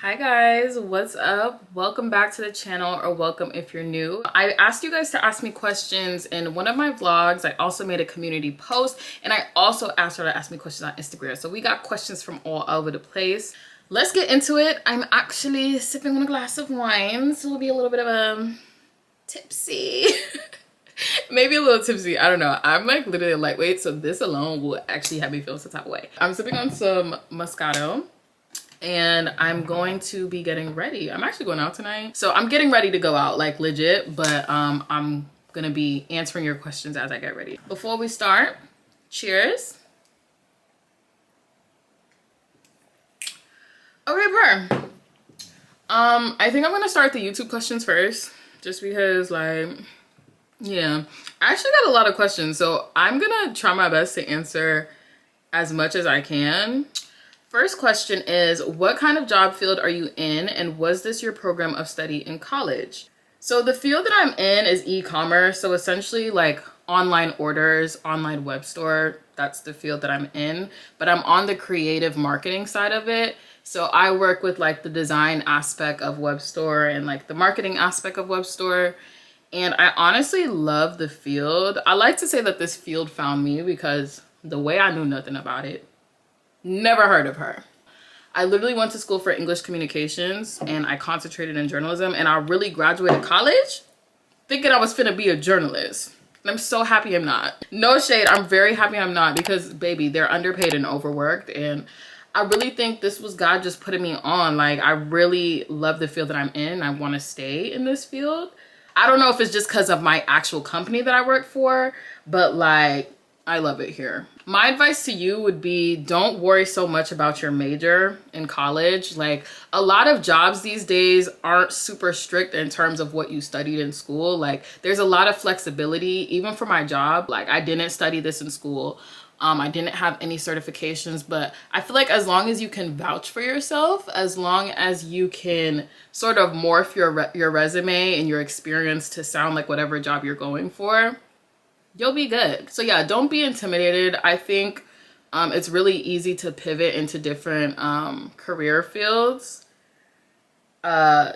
Hi guys, what's up? Welcome back to the channel, or welcome if you're new. I asked you guys to ask me questions in one of my vlogs. I also made a community post, and I also asked her to ask me questions on Instagram. So we got questions from all over the place. Let's get into it. I'm actually sipping on a glass of wine, so it'll be a little bit of a tipsy. Maybe a little tipsy, I don't know. I'm like literally a lightweight, so this alone will actually have me feel some type of way. I'm sipping on some Moscato, and I'm going to be getting ready. I'm actually going out tonight, so I'm getting ready to go out, like legit, but I'm gonna be answering your questions as I get ready. Before we start, cheers. Okay, I think I'm gonna start the YouTube questions first, just because, like, yeah, I actually got a lot of questions, so I'm gonna try my best to answer as much as I can. First question is, what kind of job field are you in, and was this your program of study in college? So the field that I'm in is e-commerce, so essentially like online orders, online web store. That's the field that I'm in, but I'm on the creative marketing side of it. So I work with like the design aspect of web store and like the marketing aspect of web store. And I honestly love the field. I like to say that this field found me because the way I knew nothing about it, never heard of her. I literally went to school for English communications and I concentrated in journalism, and I really graduated college thinking I was finna be a journalist. And I'm so happy I'm not. No shade, I'm very happy I'm not, because baby, they're underpaid and overworked, and I really think this was God just putting me on. Like, I really love the field that I'm in. I want to stay in this field. I don't know if it's just because of my actual company that I work for, but like, I love it here. My advice to you would be, don't worry so much about your major in college. Like, a lot of jobs these days aren't super strict in terms of what you studied in school. Like, there's a lot of flexibility, even for my job. Like, I didn't study this in school. I didn't have any certifications, but I feel like as long as you can vouch for yourself, as long as you can sort of morph your resume and your experience to sound like whatever job you're going for, you'll be good. So yeah, don't be intimidated. I think it's really easy to pivot into different career fields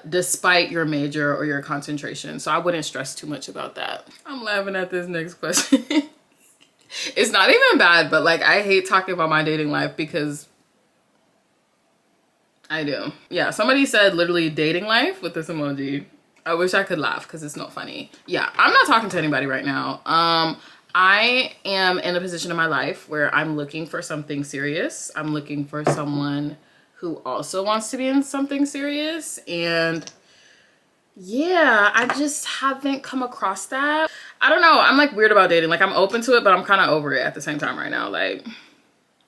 despite your major or your concentration. So I wouldn't stress too much about that. I'm laughing at this next question. It's not even bad, but like, I hate talking about my dating life because I do. Yeah, somebody said literally dating life with this emoji. I wish I could laugh because it's not funny. Yeah, I'm not talking to anybody right now. I am in a position in my life where I'm looking for something serious. I'm looking for someone who also wants to be in something serious. And yeah, I just haven't come across that. I don't know. I'm like weird about dating. Like, I'm open to it, but I'm kind of over it at the same time right now. Like,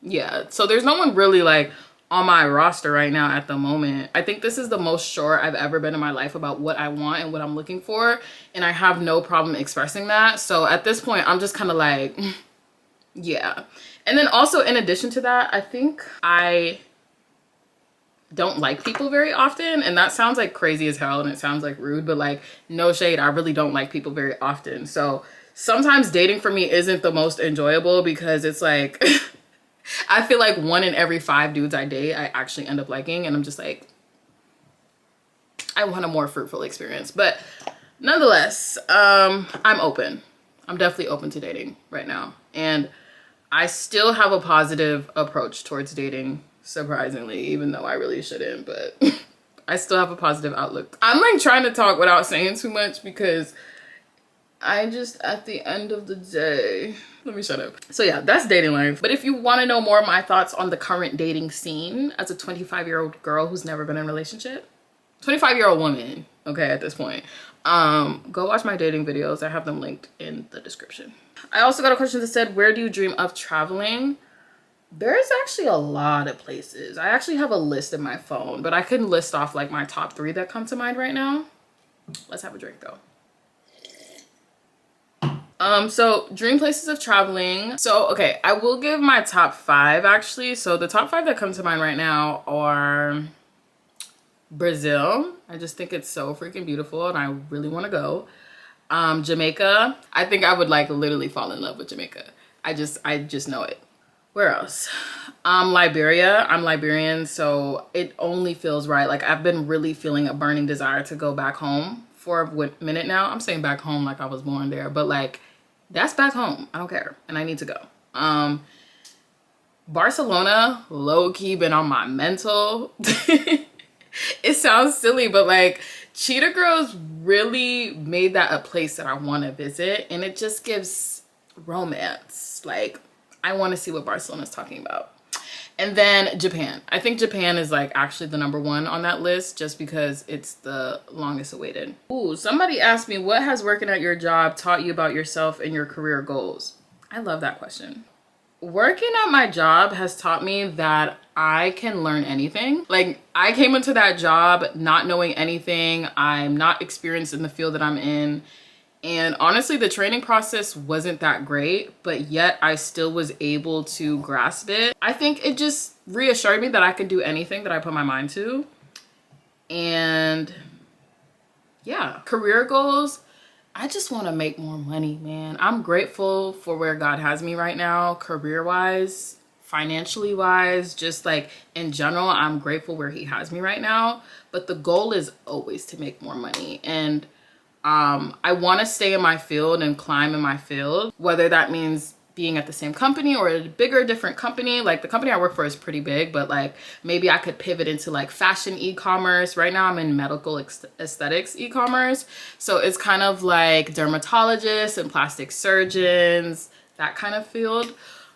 yeah. So there's no one really like on my roster right now at the moment. I think this is the most sure I've ever been in my life about what I want and what I'm looking for. And I have no problem expressing that. So at this point, I'm just kind of like, yeah. And then also, in addition to that, I think I don't like people very often, and that sounds like crazy as hell and it sounds like rude, but like, no shade, I really don't like people very often. So sometimes dating for me isn't the most enjoyable because it's like I feel like 1 in every 5 dudes I date I actually end up liking, and I'm just like, I want a more fruitful experience. But nonetheless, I'm open. I'm definitely open to dating right now, and I still have a positive approach towards dating, surprisingly, even though I really shouldn't, but I still have a positive outlook. I'm like trying to talk without saying too much because I just, at the end of the day, let me shut up. So yeah, that's dating life. But if you want to know more of my thoughts on the current dating scene as a 25-year-old girl who's never been in a relationship, 25-year-old woman, okay, at this point, go watch my dating videos. I have them linked in the description. I also got a question that said, where do you dream of traveling? There's actually a lot of places. I actually have a list in my phone, but I couldn't list off like my top 3 that come to mind right now. Let's have a drink though. So dream places of traveling. So, okay, I will give my top 5 actually. So the top 5 that come to mind right now are Brazil. I just think it's so freaking beautiful and I really want to go. Jamaica. I think I would like literally fall in love with Jamaica. I just know it. Where else? Liberia. I'm Liberian, so it only feels right. Like, I've been really feeling a burning desire to go back home for a minute now. I'm saying back home like I was born there, but like, that's back home. I don't care, and I need to go. Barcelona, low-key been on my mental. It sounds silly, but like, Cheetah Girls really made that a place that I want to visit, and it just gives romance. Like, I want to see what Barcelona's talking about. And then Japan. I think Japan is like actually the #1 on that list just because it's the longest awaited. Ooh, somebody asked me, what has working at your job taught you about yourself and your career goals? I love that question. Working at my job has taught me that I can learn anything. Like, I came into that job not knowing anything. I'm not experienced in the field that I'm in. And honestly, the training process wasn't that great, but yet I still was able to grasp it. I think it just reassured me that I could do anything that I put my mind to. And yeah, career goals. I just want to make more money, man. I'm grateful for where God has me right now, career-wise, financially wise, just like in general, I'm grateful where he has me right now. But the goal is always to make more money. And I want to stay in my field and climb in my field, whether that means being at the same company or a bigger, different company. Like, the company I work for is pretty big, but like maybe I could pivot into like fashion e-commerce. Right now I'm in medical aesthetics e-commerce. So it's kind of like dermatologists and plastic surgeons, that kind of field.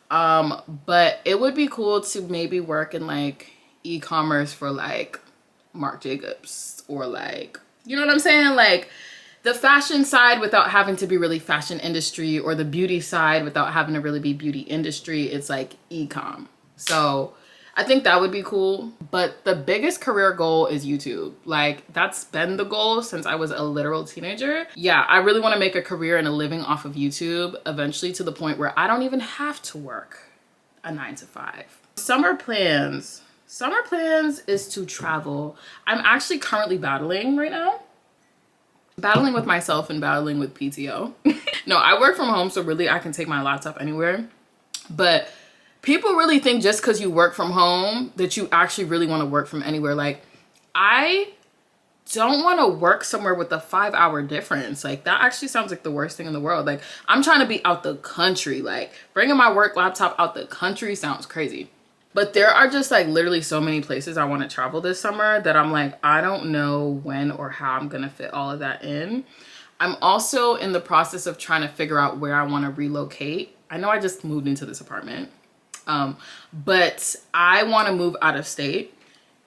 But it would be cool to maybe work in like e-commerce for like Marc Jacobs or like, you know what I'm saying? Like, the fashion side without having to be really fashion industry, or the beauty side without having to really be beauty industry. It's like e-com. So I think that would be cool. But the biggest career goal is YouTube. Like, that's been the goal since I was a literal teenager. Yeah, I really want to make a career and a living off of YouTube eventually, to the point where I don't even have to work a 9 to 5. Summer plans. Summer plans is to travel. I'm actually currently battling right now. Battling with myself and battling with PTO. No, I work from home, so really I can take my laptop anywhere. But people really think just because you work from home that you actually really want to work from anywhere. Like, I don't want to work somewhere with a 5-hour difference. Like, that actually sounds like the worst thing in the world. Like, I'm trying to be out the country. Like, bringing my work laptop out the country sounds crazy. But there are just like literally so many places I want to travel this summer that I'm like, I don't know when or how I'm going to fit all of that in. I'm also in the process of trying to figure out where I want to relocate. I know I just moved into this apartment, but I want to move out of state.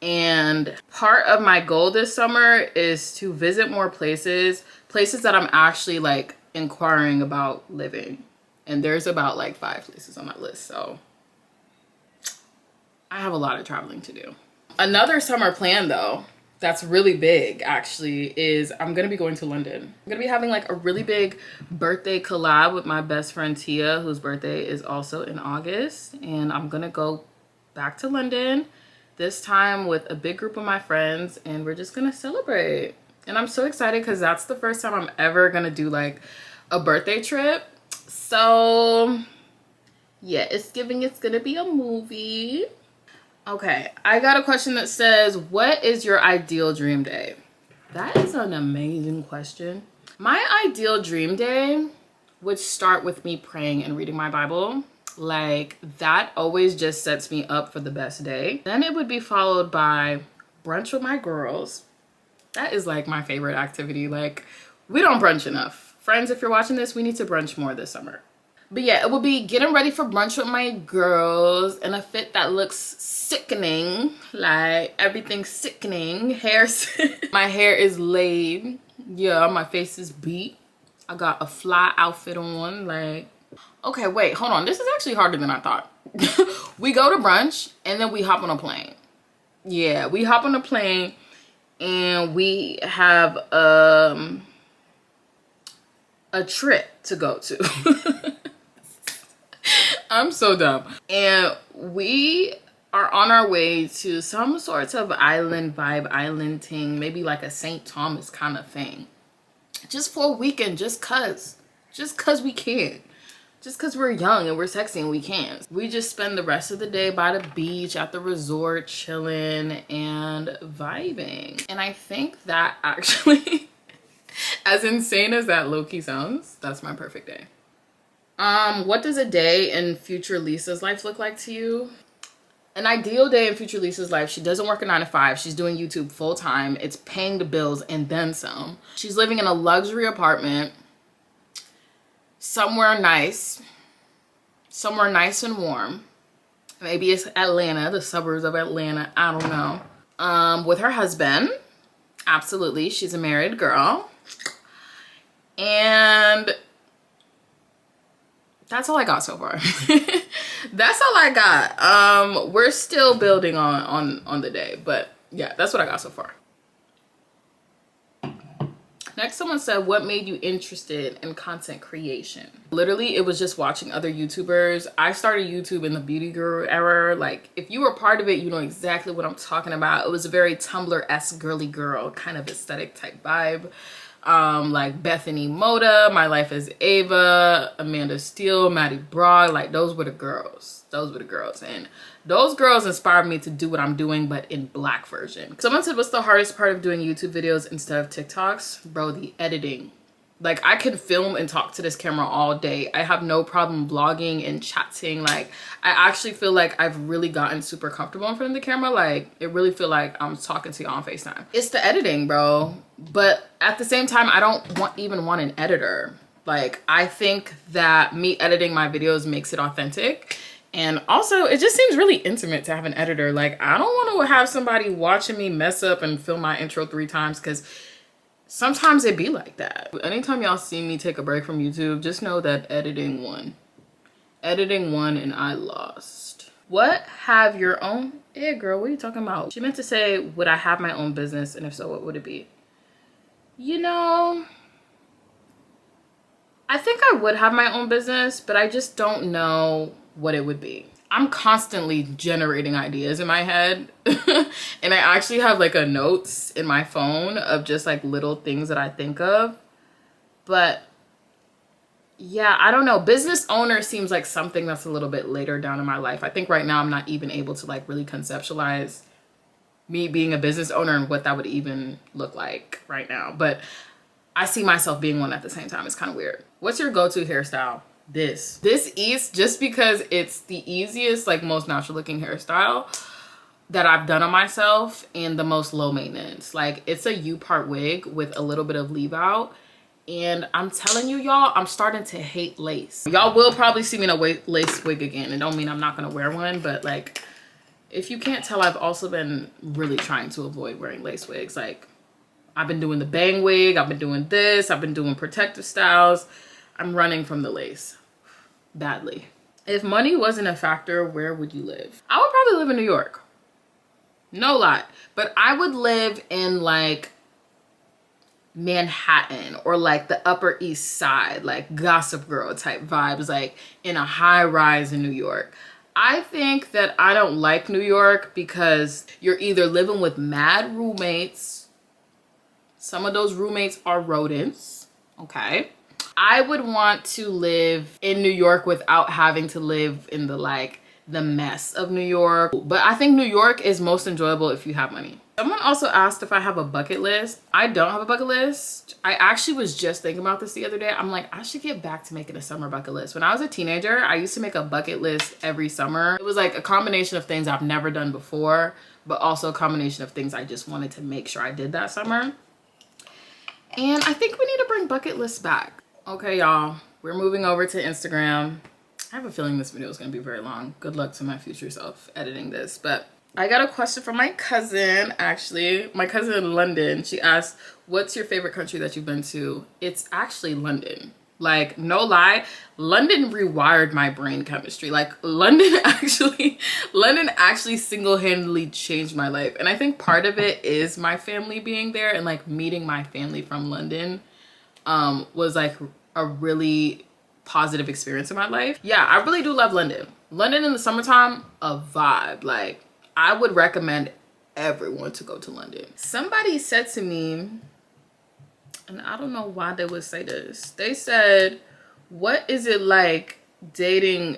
And part of my goal this summer is to visit more places that I'm actually like inquiring about living. And there's about like 5 places on that list. So I have a lot of traveling to do. Another summer plan though, that's really big actually, is I'm gonna be going to London. I'm gonna be having like a really big birthday collab with my best friend Tia, whose birthday is also in August. And I'm gonna go back to London, this time with a big group of my friends, and we're just gonna celebrate. And I'm so excited because that's the first time I'm ever gonna do like a birthday trip. So yeah, it's gonna be a movie. Okay, I got a question that says, what is your ideal dream day? That is an amazing question. My ideal dream day would start with me praying and reading my Bible. Like, that always just sets me up for the best day. Then it would be followed by brunch with my girls. That is like my favorite activity. Like, we don't brunch enough. Friends, if you're watching this, we need to brunch more this summer. But yeah, it will be getting ready for brunch with my girls in a fit that looks sickening. Like, everything's sickening. My hair is laid. Yeah, my face is beat. I got a fly outfit on. Like, okay, wait, hold on. This is actually harder than I thought. We go to brunch and then we hop on a plane. Yeah, we hop on a plane and we have a trip to go to. I'm so dumb. And we are on our way to some sorts of island vibe, island thing, maybe like a St. Thomas kind of thing. Just for a weekend, just cause we can. just because we're young and we're sexy and we can. We just spend the rest of the day by the beach, at the resort, chilling and vibing. And I think that actually, as insane as that low-key sounds, that's my perfect day. What does a day in future Lisa's life look like to you? An ideal day in future Lisa's life, she doesn't work a 9 to 5. She's doing YouTube full time. It's paying the bills and then some. She's living in a luxury apartment somewhere nice and warm. Maybe it's Atlanta, the suburbs of Atlanta. I don't know. With her husband. Absolutely. She's a married girl. And that's all I got so far. That's all I got. We're still building on the day, but yeah, that's what I got so far. Next, someone said, what made you interested in content creation? Literally, it was just watching other YouTubers. I started YouTube in the beauty guru era. Like, if you were part of it, you know exactly what I'm talking about. It was a very Tumblr-esque girly girl kind of aesthetic type vibe. Like Bethany Moda, My Life as Ava, Amanda Steele, Maddie Broad, like those were the girls. And those girls inspired me to do what I'm doing, but in black version. Someone said, what's the hardest part of doing YouTube videos instead of TikToks? Bro, the editing. Like, I can film and talk to this camera all day. I have no problem vlogging and chatting. Like, I actually feel like I've really gotten super comfortable in front of the camera. Like, it really feel like I'm talking to you on FaceTime. It's the editing, bro. But at the same time, I don't even want an editor. Like, I think that me editing my videos makes it authentic. And also, it just seems really intimate to have an editor. Like, I don't want to have somebody watching me mess up and film my intro 3 times, because sometimes it be like that. Anytime y'all see me take a break from YouTube, just know that editing won. Editing won and I lost. What have your own? Yeah, girl, what are you talking about? She meant to say, would I have my own business? And if so, what would it be? You know, I think I would have my own business, but I just don't know what it would be. I'm constantly generating ideas in my head. And I actually have like a notes in my phone of just like little things that I think of. But yeah, I don't know. Business owner seems like something that's a little bit later down in my life. I think right now I'm not even able to like really conceptualize me being a business owner and what that would even look like right now. But I see myself being one at the same time. It's kind of weird. What's your go-to hairstyle? This East, just because it's the easiest, like most natural looking hairstyle that I've done on myself and the most low maintenance. Like, it's a U-part wig with a little bit of leave out. And I'm telling you, y'all, I'm starting to hate lace. Y'all will probably see me in a lace wig again. It don't mean I'm not gonna wear one, but like, if you can't tell, I've also been really trying to avoid wearing lace wigs. Like, I've been doing the bang wig, I've been doing this, I've been doing protective styles. I'm running from the lace badly. If money wasn't a factor, where would you live? I would probably live in New York. No lie. But I would live in like Manhattan or like the Upper East Side, like Gossip Girl type vibes, like in a high rise in New York. I think that I don't like New York because you're either living with mad roommates. Some of those roommates are rodents, okay? I would want to live in New York without having to live in the mess of New York. But I think New York is most enjoyable if you have money. Someone also asked if I have a bucket list. I don't have a bucket list. I actually was just thinking about this the other day. I'm like, I should get back to making a summer bucket list. When I was a teenager, I used to make a bucket list every summer. It was like a combination of things I've never done before, but also a combination of things I just wanted to make sure I did that summer. And I think we need to bring bucket lists back. Okay, y'all, we're moving over to Instagram. I have a feeling this video is going to be very long. Good luck to my future self editing this. But I got a question from my cousin, actually. My cousin in London. She asked, what's your favorite country that you've been to? It's actually London. Like, no lie, London rewired my brain chemistry. Like, London actually single-handedly changed my life. And I think part of it is my family being there, and like meeting my family from London was like a really positive experience in my life. Yeah, I really do love London. London in the summertime, a vibe. Like, I would recommend everyone to go to London. Somebody said to me, and I don't know why they would say this. They said, what is it like dating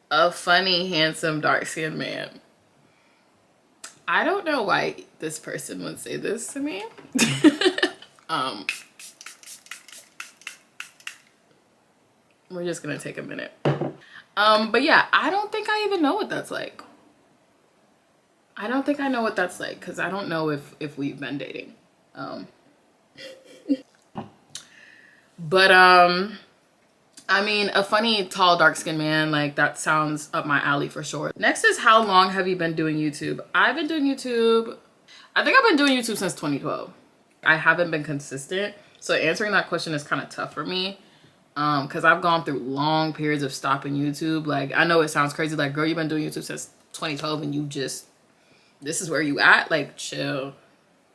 a funny, handsome, dark-skinned man. I don't know why this person would say this to me. We're just gonna take a minute. But yeah, I don't think I even know what that's like. I don't think I know what that's like because I don't know if we've been dating. But I mean, a funny, tall, dark-skinned man, like that sounds up my alley for sure. Next is, how long have you been doing YouTube? I've been doing YouTube, I think I've been doing YouTube since 2012. I haven't been consistent, so answering that question is kind of tough for me. Because I've gone through long periods of stopping YouTube. Like, I know it sounds crazy, like, girl, you've been doing YouTube since 2012 and you just, this is where you at? Like, chill.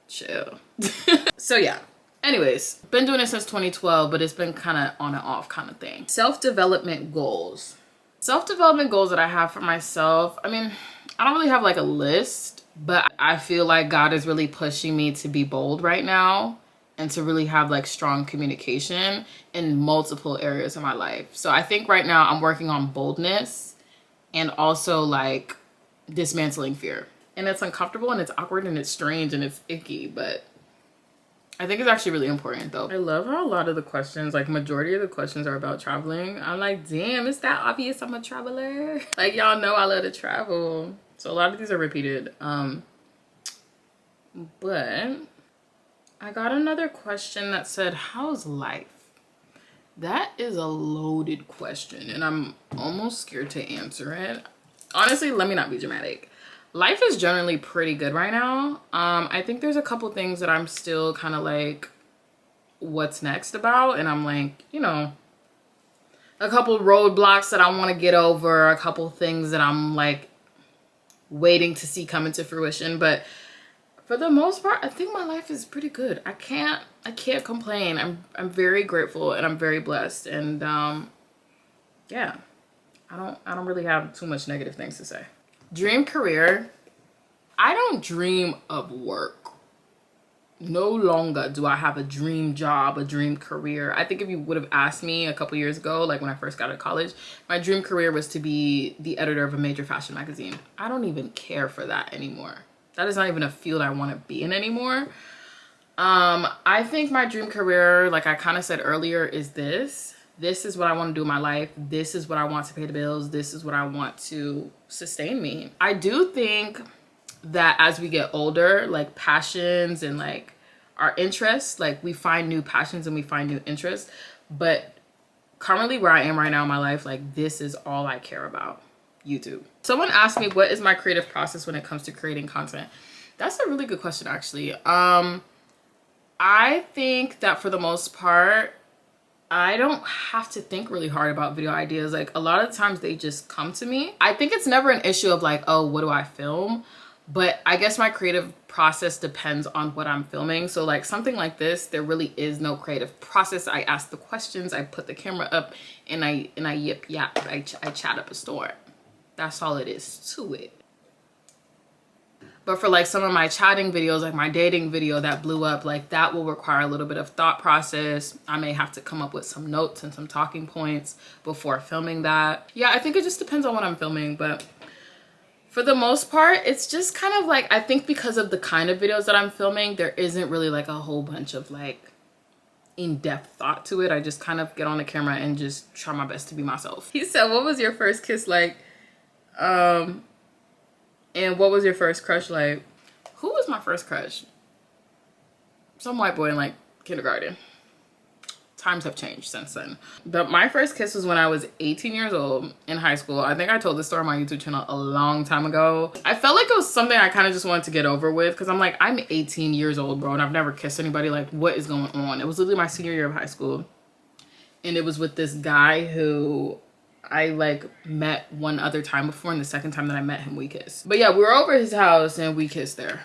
So yeah. Anyways, been doing it since 2012, but it's been kind of on and off kind of thing. Self-development goals. Self-development goals that I have for myself. I mean, I don't really have like a list, but I feel like God is really pushing me to be bold right now and to really have like strong communication in multiple areas of my life. So I think right now I'm working on boldness and also like dismantling fear. And it's uncomfortable and it's awkward and it's strange and it's icky, but I think it's actually really important though. I love how a lot of the questions, like majority of the questions are about traveling. I'm like, damn, it's that obvious I'm a traveler. Like, y'all know I love to travel. So a lot of these are repeated. But I got another question that said, how's life? That is a loaded question and I'm almost scared to answer it. Honestly, let me not be dramatic. Life is generally pretty good right now. I think there's a couple things that I'm still kind of like, what's next about? And I'm like, you know, a couple roadblocks that I want to get over, a couple things that I'm like waiting to see come into fruition. But for the most part, I think my life is pretty good. I can't complain. I'm very grateful and I'm very blessed. And yeah, I don't really have too much negative things to say. Dream career. I don't dream of work. No longer do I have a dream job, a dream career. I think if you would have asked me a couple years ago, like when I first got out of college, my dream career was to be the editor of a major fashion magazine. I don't even care for that anymore. That is not even a field I want to be in anymore. I think my dream career, like I kind of said earlier, is this. This is what I want to do in my life. This is what I want to pay the bills. This is what I want to sustain me. I do think that as we get older, like passions and like our interests, like we find new passions and we find new interests. But currently where I am right now in my life, like this is all I care about, YouTube. Someone asked me, what is my creative process when it comes to creating content? That's a really good question, actually. I think that for the most part, I don't have to think really hard about video ideas. Like a lot of times they just come to me. I think it's never an issue of like, oh, what do I film? But I guess my creative process depends on what I'm filming. So like something like this, there really is no creative process. I ask the questions, I put the camera up and I yip yap, I chat up a story. That's all it is to it. But for like some of my chatting videos, like my dating video that blew up, like that will require a little bit of thought process. I may have to come up with some notes and some talking points before filming that. Yeah, I think it just depends on what I'm filming. But for the most part, it's just kind of like, I think because of the kind of videos that I'm filming, there isn't really like a whole bunch of like in-depth thought to it. I just kind of get on the camera and just try my best to be myself. He said, what was your first kiss like? And what was your first crush like? Who was my first crush? Some white boy in like kindergarten. Times have changed since then. But my first kiss was when I was 18 years old in high school. I think I told this story on my YouTube channel a long time ago. I felt like it was something I kind of just wanted to get over with because I'm like, I'm 18 years old, bro, and I've never kissed anybody. Like, what is going on? It was literally my senior year of high school. And it was with this guy who I like met one other time before, and the second time that I met him, we kissed. But yeah, we were over his house and we kissed there.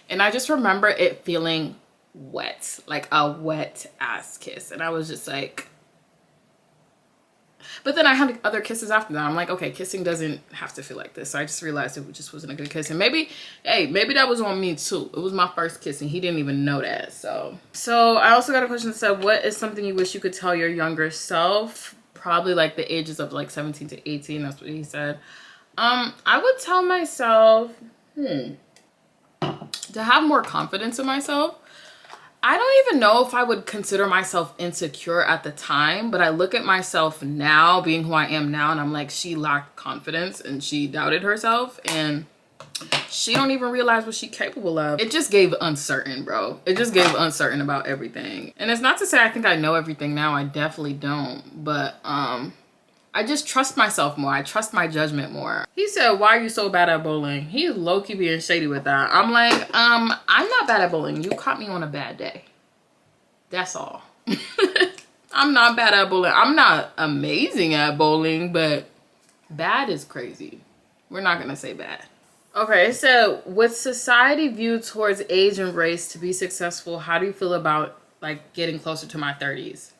And I just remember it feeling wet, like a wet ass kiss. And I was just like, but then I had other kisses after that. I'm like, okay, kissing doesn't have to feel like this. So I just realized it just wasn't a good kiss. And maybe, hey, maybe that was on me too. It was my first kiss and he didn't even know that. So I also got a question that said, what is something you wish you could tell your younger self? probably like the ages of like 17 to 18. That's what he said. I would tell myself, to have more confidence in myself. I don't even know if I would consider myself insecure at the time, but I look at myself now, being who I am now, and I'm like, she lacked confidence and she doubted herself, and she don't even realize what she's capable of. It just gave uncertain, bro. It just gave uncertain about everything. And it's not to say I think I know everything now. I definitely don't. But I just trust myself more. I trust my judgment more. He said, why are you so bad at bowling? He's low-key being shady with that. I'm like, I'm not bad at bowling. You caught me on a bad day. That's all. I'm not bad at bowling. I'm not amazing at bowling, but bad is crazy. We're not going to say bad. Okay, so with society viewed towards age and race to be successful, how do you feel about like getting closer to my 30s?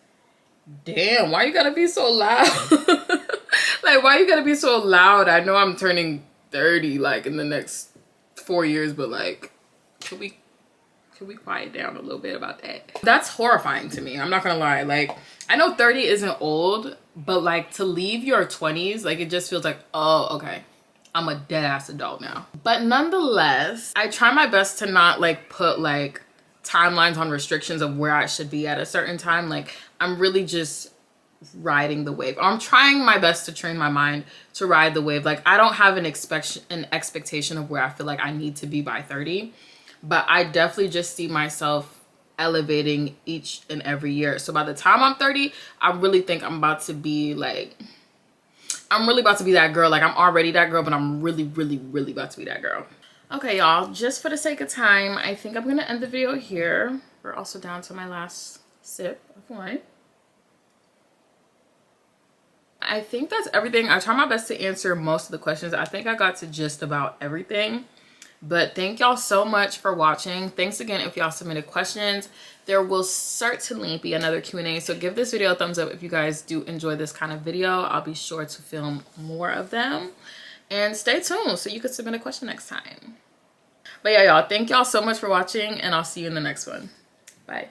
Damn, why you gotta be so loud? Like, why you gotta be so loud? I know I'm turning 30 like in the next 4 years, but like, can we quiet down a little bit about that? That's horrifying to me. I'm not gonna lie. Like, I know 30 isn't old, but like to leave your 20s, like it just feels like, oh, okay, I'm a dead ass adult now. But nonetheless, I try my best to not like put like timelines on restrictions of where I should be at a certain time. Like, I'm really just riding the wave. I'm trying my best to train my mind to ride the wave. Like, I don't have an expectation of where I feel like I need to be by 30, but I definitely just see myself elevating each and every year. So by the time I'm 30, I really think I'm about to be like, I'm really about to be that girl. Like, I'm already that girl, but I'm really, really, really about to be that girl. Okay, y'all, just for the sake of time, I think I'm going to end the video here. We're also down to my last sip of wine. I think that's everything. I try my best to answer most of the questions. I think I got to just about everything. But thank y'all so much for watching. Thanks again if y'all submitted questions. There will certainly be another Q&A, so give this video a thumbs up if you guys do enjoy this kind of video. I'll be sure to film more of them. And stay tuned so you can submit a question next time. But yeah, y'all, thank y'all so much for watching, and I'll see you in the next one. Bye.